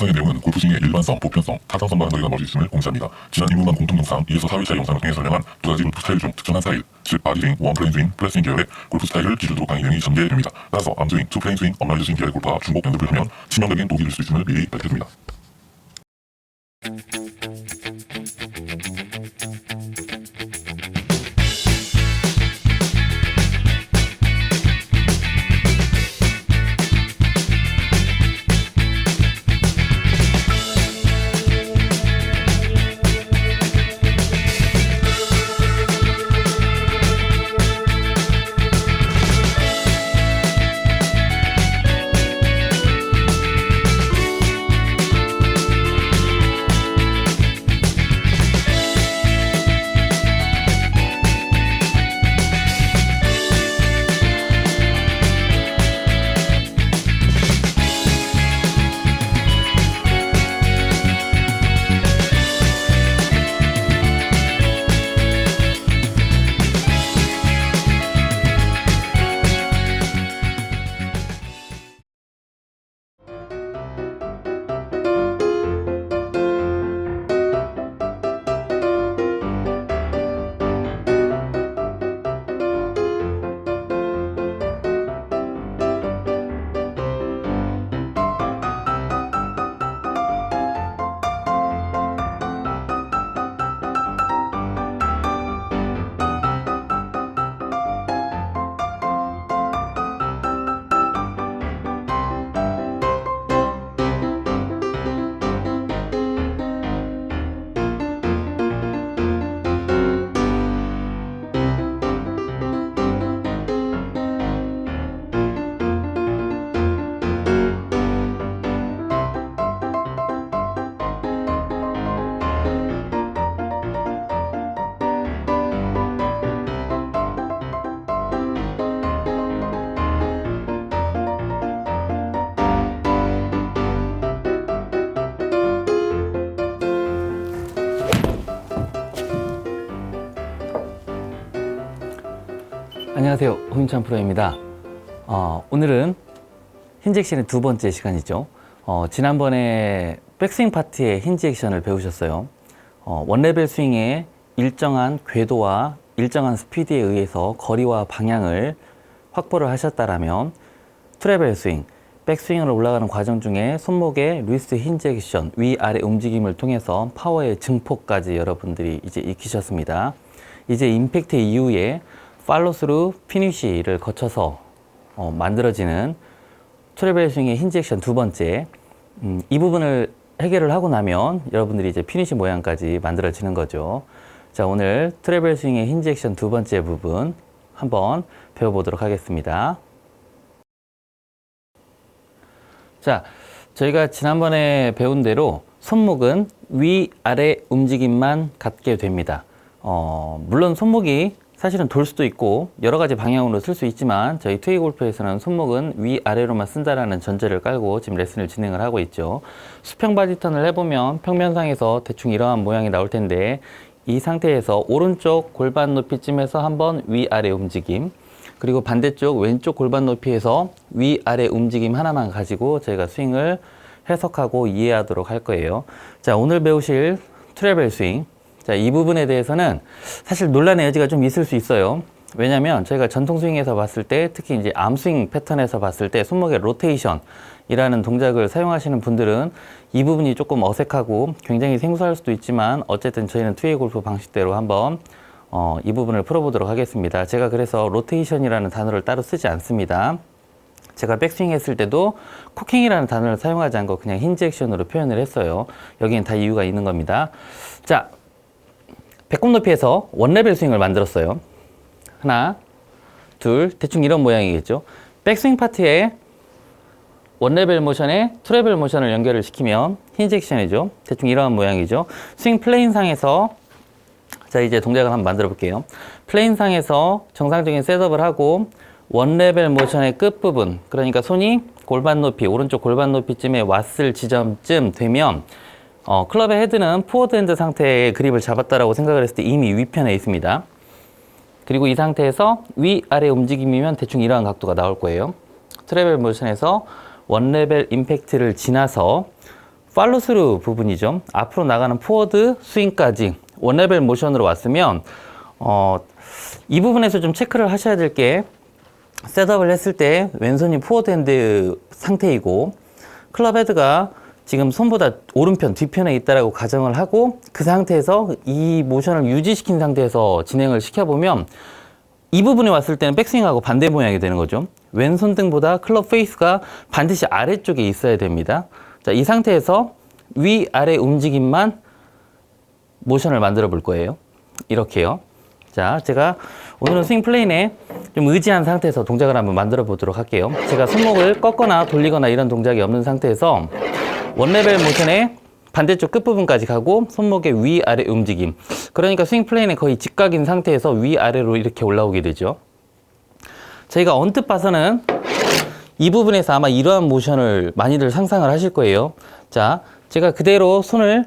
영상의 내용은 골프스윙의 일반성, 보편성, 타당성과 거리가 멀리 있음을 공지합니다. 지난 입문만 공통 영상 2에서 4회차 영상을 통해 설명한 두 가지 골프 스타일 중 특정한 스타일, 즉 바디스윙, 원플레인 스윙, 플랫스윙 계열의 골프 스타일을 기준으로 강의 내용이 전개됩니다. 따라서 암스윙, 투플레인 스윙, 업라이즈 스윙 계열의 골프와 중복 연습을 하면 치명적인 독이 될 수 있음을 미리 밝혀줍니다. 안녕하세요, 홍인찬 프로입니다. 오늘은 힌지 액션의 두 번째 시간이죠. 지난번에 백스윙 파트의 힌지 액션을 배우셨어요. 원레벨 스윙의 일정한 궤도와 일정한 스피드에 의해서 거리와 방향을 확보를 하셨다라면 투레벨 스윙, 백스윙으로 올라가는 과정 중에 손목의 리스트 힌지 액션, 위아래 움직임을 통해서 파워의 증폭까지 여러분들이 이제 익히셨습니다. 이제 임팩트 이후에 팔로스루 피니쉬를 거쳐서 만들어지는 투레벨 스윙의 힌지 액션 두 번째, 이 부분을 해결을 하고 나면 여러분들이 이제 피니쉬 모양까지 만들어지는 거죠. 자, 오늘 투레벨 스윙의 힌지 액션 두 번째 부분 한번 배워보도록 하겠습니다. 자, 저희가 지난번에 배운 대로 손목은 위아래 움직임만 갖게 됩니다. 물론 손목이 사실은 돌 수도 있고 여러 가지 방향으로 쓸 수 있지만 저희 투웨이 골프에서는 손목은 위아래로만 쓴다라는 전제를 깔고 지금 레슨을 진행을 하고 있죠. 수평 바디 턴을 해보면 평면상에서 대충 이러한 모양이 나올 텐데 이 상태에서 오른쪽 골반 높이쯤에서 한번 위아래 움직임, 그리고 반대쪽 왼쪽 골반 높이에서 위아래 움직임 하나만 가지고 저희가 스윙을 해석하고 이해하도록 할 거예요. 자, 오늘 배우실 트래벨 스윙, 자, 이 부분에 대해서는 사실 논란의 여지가 좀 있을 수 있어요. 왜냐면 저희가 전통 스윙에서 봤을 때, 특히 이제 암스윙 패턴에서 봤을 때 손목의 로테이션이라는 동작을 사용하시는 분들은 이 부분이 조금 어색하고 굉장히 생소할 수도 있지만 어쨌든 저희는 투웨이 골프 방식대로 한번 이 부분을 풀어보도록 하겠습니다. 제가 그래서 로테이션이라는 단어를 따로 쓰지 않습니다. 제가 백스윙 했을 때도 코킹이라는 단어를 사용하지 않고 그냥 힌지 액션으로 표현을 했어요. 여기엔 다 이유가 있는 겁니다. 자, 배꼽 높이에서 원레벨 스윙을 만들었어요. 하나, 둘, 대충 이런 모양이겠죠. 백스윙 파트에 원레벨 모션에 투레벨 모션을 연결을 시키면 힌지 액션이죠. 대충 이런 모양이죠. 스윙 플레인상에서 자, 이제 동작을 한번 만들어 볼게요. 플레인상에서 정상적인 셋업을 하고 원레벨 모션의 끝부분, 그러니까 손이 골반 높이, 오른쪽 골반 높이쯤에 왔을 지점쯤 되면 클럽의 헤드는 포워드 핸드 상태의 그립을 잡았다라고 생각을 했을 때 이미 위편에 있습니다. 그리고 이 상태에서 위아래 움직임이면 대충 이러한 각도가 나올 거예요. 트래벨 모션에서 원레벨 임팩트를 지나서 팔로스루 부분이죠. 앞으로 나가는 포워드 스윙까지 원레벨 모션으로 왔으면 이 부분에서 좀 체크를 하셔야 될 게 셋업을 했을 때 왼손이 포워드 핸드 상태이고 클럽 헤드가 지금 손보다 오른편 뒤편에 있다라고 가정을 하고 그 상태에서 이 모션을 유지시킨 상태에서 진행을 시켜보면 이 부분에 왔을 때는 백스윙하고 반대 모양이 되는 거죠. 왼손 등보다 클럽 페이스가 반드시 아래쪽에 있어야 됩니다. 자, 이 상태에서 위아래 움직임만 모션을 만들어 볼 거예요. 이렇게요. 자, 제가 오늘은 스윙 플레인에 좀 의지한 상태에서 동작을 한번 만들어 보도록 할게요. 제가 손목을 꺾거나 돌리거나 이런 동작이 없는 상태에서 원레벨 모션의 반대쪽 끝부분까지 가고 손목의 위아래 움직임. 그러니까 스윙 플레인에 거의 직각인 상태에서 위아래로 이렇게 올라오게 되죠. 저희가 언뜻 봐서는 이 부분에서 아마 이러한 모션을 많이들 상상을 하실 거예요. 자, 제가 그대로 손을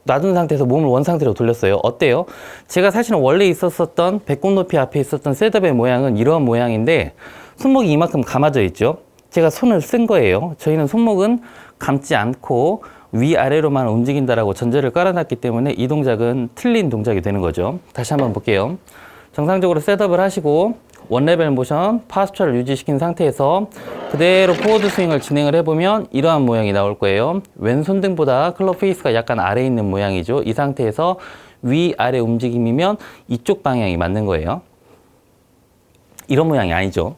놔둔 상태에서 몸을 원 상태로 돌렸어요. 어때요? 제가 사실은 원래 있었던 배꼽 높이 앞에 있었던 셋업의 모양은 이러한 모양인데 손목이 이만큼 감아져 있죠. 제가 손을 쓴 거예요. 저희는 손목은 감지 않고 위아래로만 움직인다라고 전제를 깔아놨기 때문에 이 동작은 틀린 동작이 되는 거죠. 다시 한번 볼게요. 정상적으로 셋업을 하시고 원레벨 모션 파스처를 유지시킨 상태에서 그대로 포워드 스윙을 진행을 해보면 이러한 모양이 나올 거예요. 왼손 등보다 클럽 페이스가 약간 아래에 있는 모양이죠. 이 상태에서 위아래 움직임이면 이쪽 방향이 맞는 거예요. 이런 모양이 아니죠.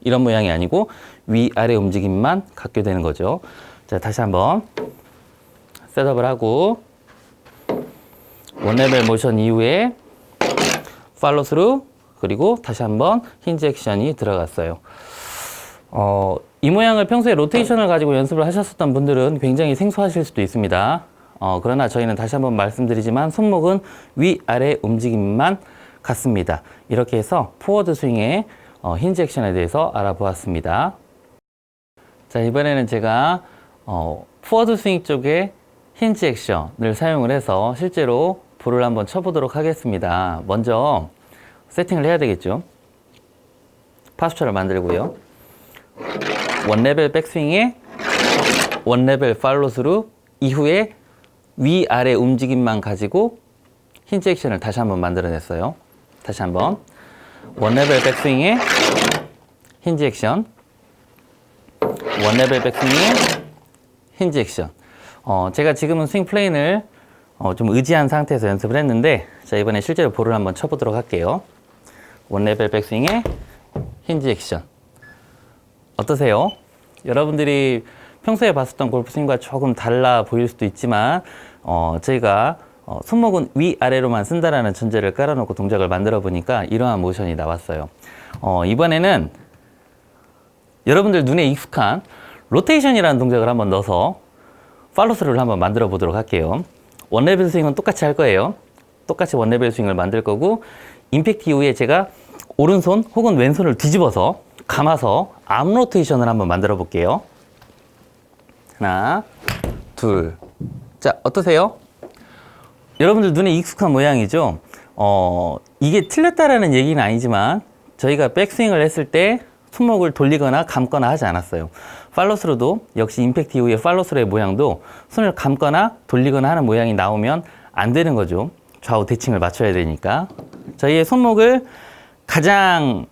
이런 모양이 아니고 위아래 움직임만 갖게 되는 거죠. 자, 다시 한번 셋업을 하고 원레벨 모션 이후에 팔로 스루 그리고 다시 한번 힌지 액션이 들어갔어요. 이 모양을 평소에 로테이션을 가지고 연습을 하셨었던 분들은 굉장히 생소하실 수도 있습니다. 그러나 저희는 다시 한번 말씀드리지만 손목은 위아래 움직임만 같습니다. 이렇게 해서 포워드 스윙의 힌지 액션에 대해서 알아보았습니다. 자, 이번에는 제가 포워드 스윙 쪽에 힌지 액션을 사용을 해서 실제로 볼을 한번 쳐보도록 하겠습니다. 먼저 세팅을 해야 되겠죠. 파스처를 만들고요. 원레벨 백스윙에 원레벨 팔로스루 이후에 위아래 움직임만 가지고 힌지 액션을 다시 한번 만들어냈어요. 다시 한번 원레벨 백스윙에 힌지 액션 원레벨 백스윙에 힌지 액션. 제가 지금은 스윙 플레인을 좀 의지한 상태에서 연습을 했는데 자, 이번에 실제로 볼을 한번 쳐보도록 할게요. 원레벨 백스윙의 힌지 액션. 어떠세요? 여러분들이 평소에 봤었던 골프 스윙과 조금 달라 보일 수도 있지만 저희가 손목은 위아래로만 쓴다라는 전제를 깔아놓고 동작을 만들어 보니까 이러한 모션이 나왔어요. 이번에는 여러분들 눈에 익숙한 로테이션이라는 동작을 한번 넣어서 팔로스루를 한번 만들어 보도록 할게요. 원레벨 스윙은 똑같이 할 거예요. 똑같이 원레벨 스윙을 만들 거고 임팩트 이후에 제가 오른손 혹은 왼손을 뒤집어서 감아서 암 로테이션을 한번 만들어 볼게요. 하나, 둘. 자, 어떠세요? 여러분들 눈에 익숙한 모양이죠? 이게 틀렸다라는 얘기는 아니지만 저희가 백스윙을 했을 때 손목을 돌리거나 감거나 하지 않았어요. 팔로스루도 역시 임팩트 이후에 팔로스루의 모양도 손을 감거나 돌리거나 하는 모양이 나오면 안 되는 거죠. 좌우 대칭을 맞춰야 되니까. 저희의 손목을 가장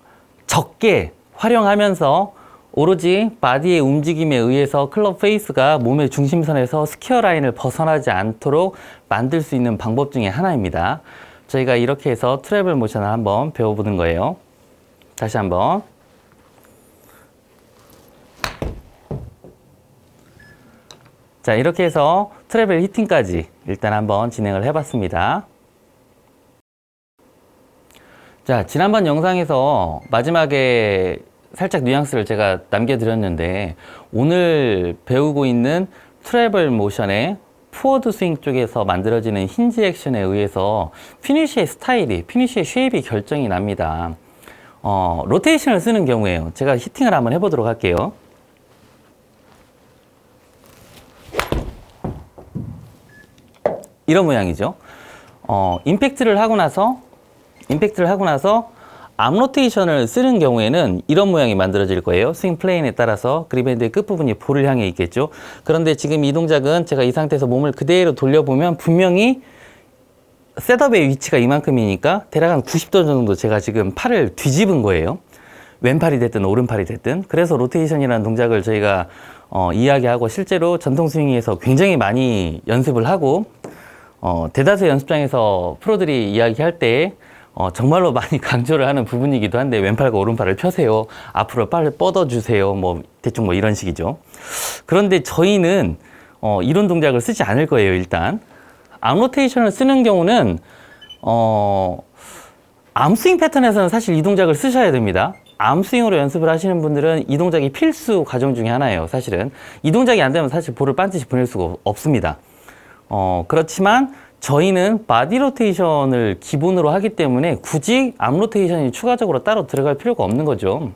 적게 활용하면서 오로지 바디의 움직임에 의해서 클럽 페이스가 몸의 중심선에서 스퀘어 라인을 벗어나지 않도록 만들 수 있는 방법 중에 하나입니다. 저희가 이렇게 해서 트래블 모션을 한번 배워보는 거예요. 다시 한번. 자, 이렇게 해서 트래블 히팅까지 일단 한번 진행을 해봤습니다. 자, 지난번 영상에서 마지막에 살짝 뉘앙스를 제가 남겨드렸는데 오늘 배우고 있는 트래블 모션의 포워드 스윙 쪽에서 만들어지는 힌지 액션에 의해서 피니쉬의 스타일이, 피니쉬의 쉐입이 결정이 납니다. 로테이션을 쓰는 경우에요. 제가 히팅을 한번 해보도록 할게요. 이런 모양이죠. 임팩트를 하고 나서 암 로테이션을 쓰는 경우에는 이런 모양이 만들어질 거예요. 스윙 플레인에 따라서 그립핸드의 끝부분이 볼을 향해 있겠죠. 그런데 지금 이 동작은 제가 이 상태에서 몸을 그대로 돌려보면 분명히 셋업의 위치가 이만큼이니까 대략 한 90도 정도 제가 지금 팔을 뒤집은 거예요. 왼팔이 됐든 오른팔이 됐든. 그래서 로테이션이라는 동작을 저희가 이야기하고 실제로 전통 스윙에서 굉장히 많이 연습을 하고 대다수 연습장에서 프로들이 이야기할 때 정말로 많이 강조를 하는 부분이기도 한데 왼팔과 오른팔을 펴세요. 앞으로 팔을 뻗어주세요. 뭐 대충 뭐 이런 식이죠. 그런데 저희는 이런 동작을 쓰지 않을 거예요. 일단 암 로테이션을 쓰는 경우는 암스윙 패턴에서는 사실 이 동작을 쓰셔야 됩니다. 암스윙으로 연습을 하시는 분들은 이 동작이 필수 과정 중에 하나예요. 사실은 이 동작이 안 되면 사실 볼을 반드시 보낼 수가 없습니다. 그렇지만 저희는 바디 로테이션을 기본으로 하기 때문에 굳이 암 로테이션이 추가적으로 따로 들어갈 필요가 없는 거죠.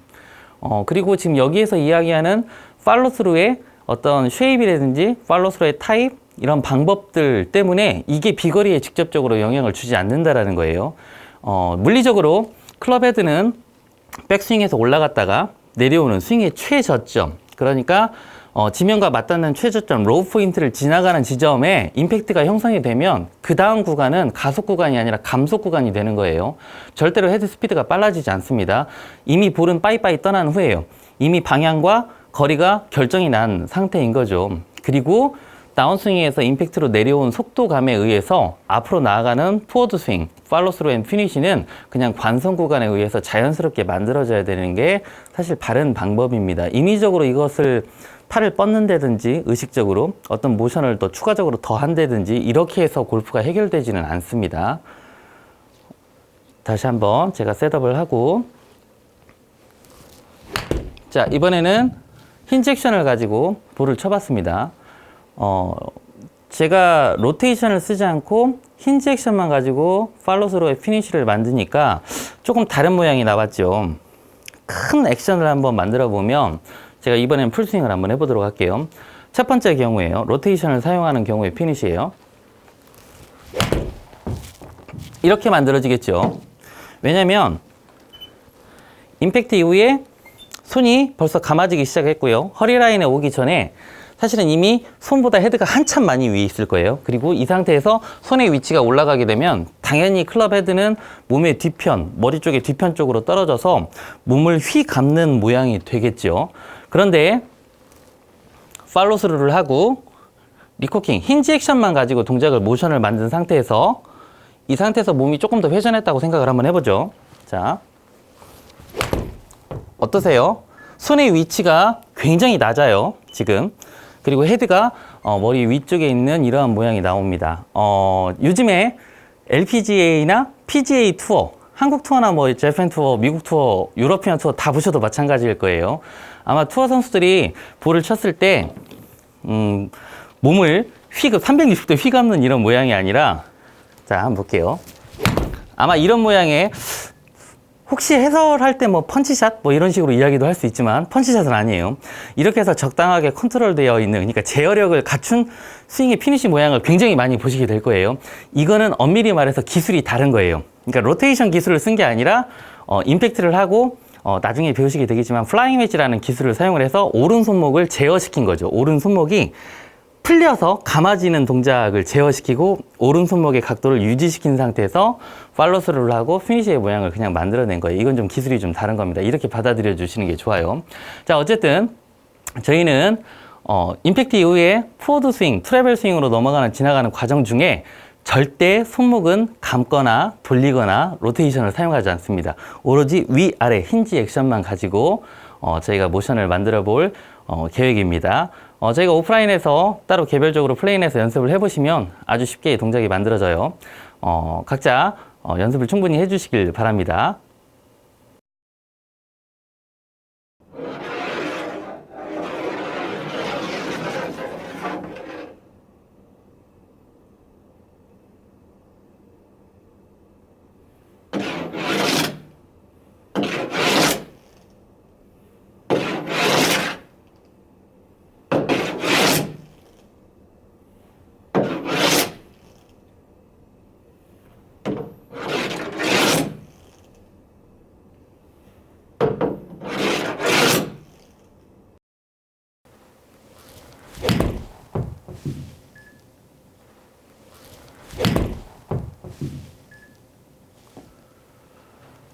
그리고 지금 여기에서 이야기하는 팔로스루의 어떤 쉐입이라든지 팔로스루의 타입 이런 방법들 때문에 이게 비거리에 직접적으로 영향을 주지 않는다라는 거예요. 물리적으로 클럽 헤드는 백스윙에서 올라갔다가 내려오는 스윙의 최저점, 그러니까 지면과 맞닿는 최저점 로우 포인트를 지나가는 지점에 임팩트가 형성이 되면 그 다음 구간은 가속 구간이 아니라 감속 구간이 되는 거예요. 절대로 헤드 스피드가 빨라지지 않습니다. 이미 볼은 빠이빠이 떠난 후에요. 이미 방향과 거리가 결정이 난 상태인 거죠. 그리고 다운스윙에서 임팩트로 내려온 속도감에 의해서 앞으로 나아가는 포워드 스윙, 팔로스루 앤 피니시는 그냥 관성 구간에 의해서 자연스럽게 만들어져야 되는 게 사실 바른 방법입니다. 인위적으로 이것을 팔을 뻗는다든지 의식적으로 어떤 모션을 더 추가적으로 더 한다든지 이렇게 해서 골프가 해결되지는 않습니다. 다시 한번 제가 셋업을 하고, 자, 이번에는 힌지 액션을 가지고 볼을 쳐봤습니다. 제가 로테이션을 쓰지 않고 힌지 액션만 가지고 팔로스루의 피니쉬를 만드니까 조금 다른 모양이 나왔죠. 큰 액션을 한번 만들어 보면 제가 이번엔 풀스윙을 한번 해보도록 할게요. 첫 번째 경우에요. 로테이션을 사용하는 경우의 피니쉬예요. 이렇게 만들어지겠죠. 왜냐면 임팩트 이후에 손이 벌써 감아지기 시작했고요. 허리 라인에 오기 전에 사실은 이미 손보다 헤드가 한참 많이 위에 있을 거예요. 그리고 이 상태에서 손의 위치가 올라가게 되면 당연히 클럽 헤드는 몸의 뒤편, 머리 쪽의 뒤편 쪽으로 떨어져서 몸을 휘감는 모양이 되겠죠. 그런데 팔로스루를 하고 리코킹, 힌지 액션만 가지고 동작을 모션을 만든 상태에서 이 상태에서 몸이 조금 더 회전했다고 생각을 한번 해보죠. 자, 어떠세요? 손의 위치가 굉장히 낮아요, 지금. 그리고 헤드가 머리 위쪽에 있는 이러한 모양이 나옵니다. 요즘에 LPGA나 PGA 투어, 한국 투어나 뭐 재팬 투어, 미국 투어, 유러피안 투어 다 보셔도 마찬가지일 거예요. 아마 투어 선수들이 볼을 쳤을 때 몸을 360도 휘감는 이런 모양이 아니라, 자, 한번 볼게요. 아마 이런 모양의, 혹시 해설할 때 뭐 펀치샷 뭐 이런 식으로 이야기도 할 수 있지만 펀치샷은 아니에요. 이렇게 해서 적당하게 컨트롤되어 있는, 그러니까 제어력을 갖춘 스윙의 피니시 모양을 굉장히 많이 보시게 될 거예요. 이거는 엄밀히 말해서 기술이 다른 거예요. 그러니까 로테이션 기술을 쓴 게 아니라 임팩트를 하고 나중에 배우시게 되겠지만 플라잉 웨지라는 기술을 사용을 해서 오른 손목을 제어시킨 거죠. 오른 손목이 풀려서 감아지는 동작을 제어시키고 오른 손목의 각도를 유지시킨 상태에서 팔로스루를 하고 피니시의 모양을 그냥 만들어낸 거예요. 이건 좀 기술이 좀 다른 겁니다. 이렇게 받아들여 주시는 게 좋아요. 자, 어쨌든 저희는 임팩트 이후에 포워드 스윙, 트래벨 스윙으로 지나가는 과정 중에 절대 손목은 감거나 돌리거나 로테이션을 사용하지 않습니다. 오로지 위아래 힌지 액션만 가지고 저희가 모션을 만들어 볼 계획입니다. 저희가 오프라인에서 따로 개별적으로 플레인에서 연습을 해보시면 아주 쉽게 동작이 만들어져요. 각자 연습을 충분히 해주시길 바랍니다.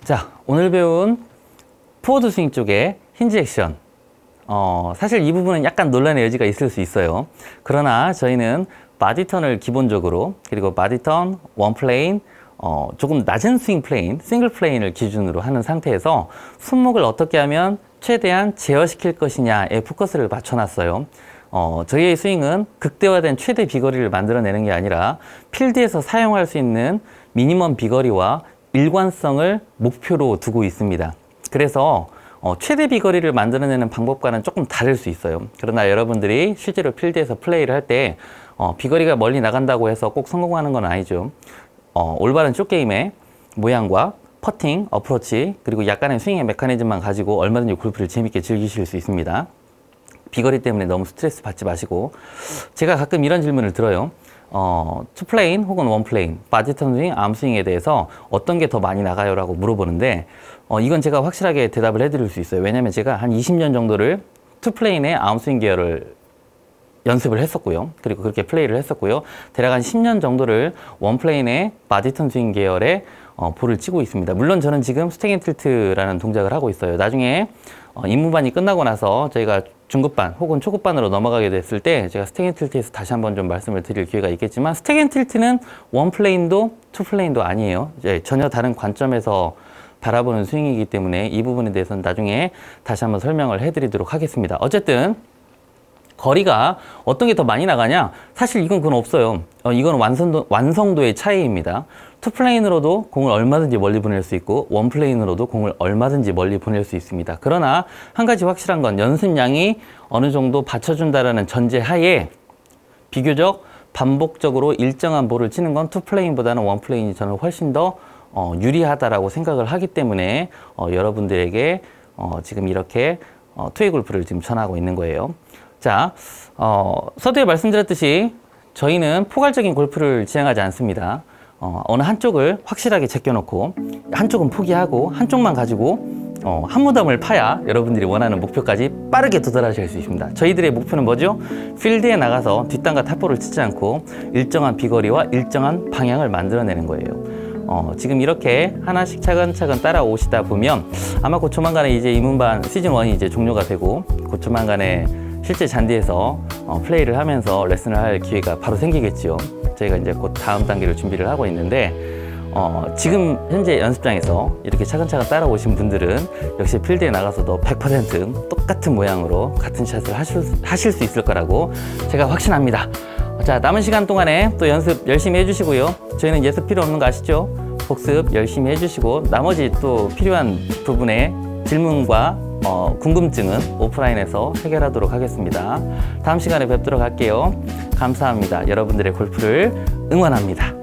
자, 오늘 배운 포워드 스윙 쪽의 힌지 액션. 사실 이 부분은 약간 논란의 여지가 있을 수 있어요. 그러나 저희는 바디턴을 기본적으로, 그리고 바디턴, 원플레인, 조금 낮은 스윙 플레인, 싱글 플레인을 기준으로 하는 상태에서 손목을 어떻게 하면 최대한 제어시킬 것이냐에 포커스를 맞춰놨어요. 저희의 스윙은 극대화된 최대 비거리를 만들어내는 게 아니라 필드에서 사용할 수 있는 미니멈 비거리와 일관성을 목표로 두고 있습니다. 그래서 최대 비거리를 만들어내는 방법과는 조금 다를 수 있어요. 그러나 여러분들이 실제로 필드에서 플레이를 할 때 비거리가 멀리 나간다고 해서 꼭 성공하는 건 아니죠. 올바른 숏게임의 모양과 퍼팅, 어프로치, 그리고 약간의 스윙의 메커니즘만 가지고 얼마든지 골프를 재밌게 즐기실 수 있습니다. 비거리 때문에 너무 스트레스 받지 마시고. 제가 가끔 이런 질문을 들어요. 투플레인 혹은 원플레인, 바디턴 스윙, 암스윙에 대해서 어떤 게 더 많이 나가요? 라고 물어보는데 이건 제가 확실하게 대답을 해드릴 수 있어요. 왜냐면 제가 한 20년 정도를 투플레인의 암스윙 계열을 연습을 했었고요. 그리고 그렇게 플레이를 했었고요. 대략 한 10년 정도를 원플레인의 바디턴 스윙 계열의 볼을 치고 있습니다. 물론 저는 지금 스택 앤 틸트라는 동작을 하고 있어요. 나중에 입문반이 끝나고 나서 저희가 중급반 혹은 초급반으로 넘어가게 됐을 때 제가 스택 앤 틸트에서 다시 한번 좀 말씀을 드릴 기회가 있겠지만, 스택 앤 틸트는 원플레인도 투플레인도 아니에요. 이제 전혀 다른 관점에서 바라보는 스윙이기 때문에 이 부분에 대해서는 나중에 다시 한번 설명을 해드리도록 하겠습니다. 어쨌든 거리가 어떤 게 더 많이 나가냐? 사실 이건 그건 없어요. 이건 완성도의 차이입니다. 투플레인으로도 공을 얼마든지 멀리 보낼 수 있고 원플레인으로도 공을 얼마든지 멀리 보낼 수 있습니다. 그러나 한 가지 확실한 건 연습량이 어느 정도 받쳐준다라는 전제 하에 비교적 반복적으로 일정한 볼을 치는 건 투플레인보다는 원플레인이 저는 훨씬 더 유리하다라고 생각을 하기 때문에 여러분들에게 지금 이렇게 투웨이 골프를 지금 전하고 있는 거예요. 자, 서두에 말씀드렸듯이 저희는 포괄적인 골프를 지향하지 않습니다. 어느 한쪽을 확실하게 제껴놓고 한쪽은 포기하고 한쪽만 가지고 한 무덤을 파야 여러분들이 원하는 목표까지 빠르게 도달하실 수 있습니다. 저희들의 목표는 뭐죠? 필드에 나가서 뒷땅과 탑볼을 치지 않고 일정한 비거리와 일정한 방향을 만들어내는 거예요. 지금 이렇게 하나씩 차근차근 따라오시다 보면 아마 곧 조만간에 이제 입문반 시즌1이 이제 종료가 되고 곧 조만간에 실제 잔디에서 플레이를 하면서 레슨을 할 기회가 바로 생기겠죠. 저희가 이제 곧 다음 단계를 준비를 하고 있는데 지금 현재 연습장에서 이렇게 차근차근 따라오신 분들은 역시 필드에 나가서도 100% 똑같은 모양으로 같은 샷을 하실 수 있을 거라고 제가 확신합니다. 자, 남은 시간 동안에 또 연습 열심히 해주시고요. 저희는 예습 필요 없는 거 아시죠? 복습 열심히 해주시고 나머지 또 필요한 부분에 질문과 궁금증은 오프라인에서 해결하도록 하겠습니다. 다음 시간에 뵙도록 할게요. 감사합니다. 여러분들의 골프를 응원합니다.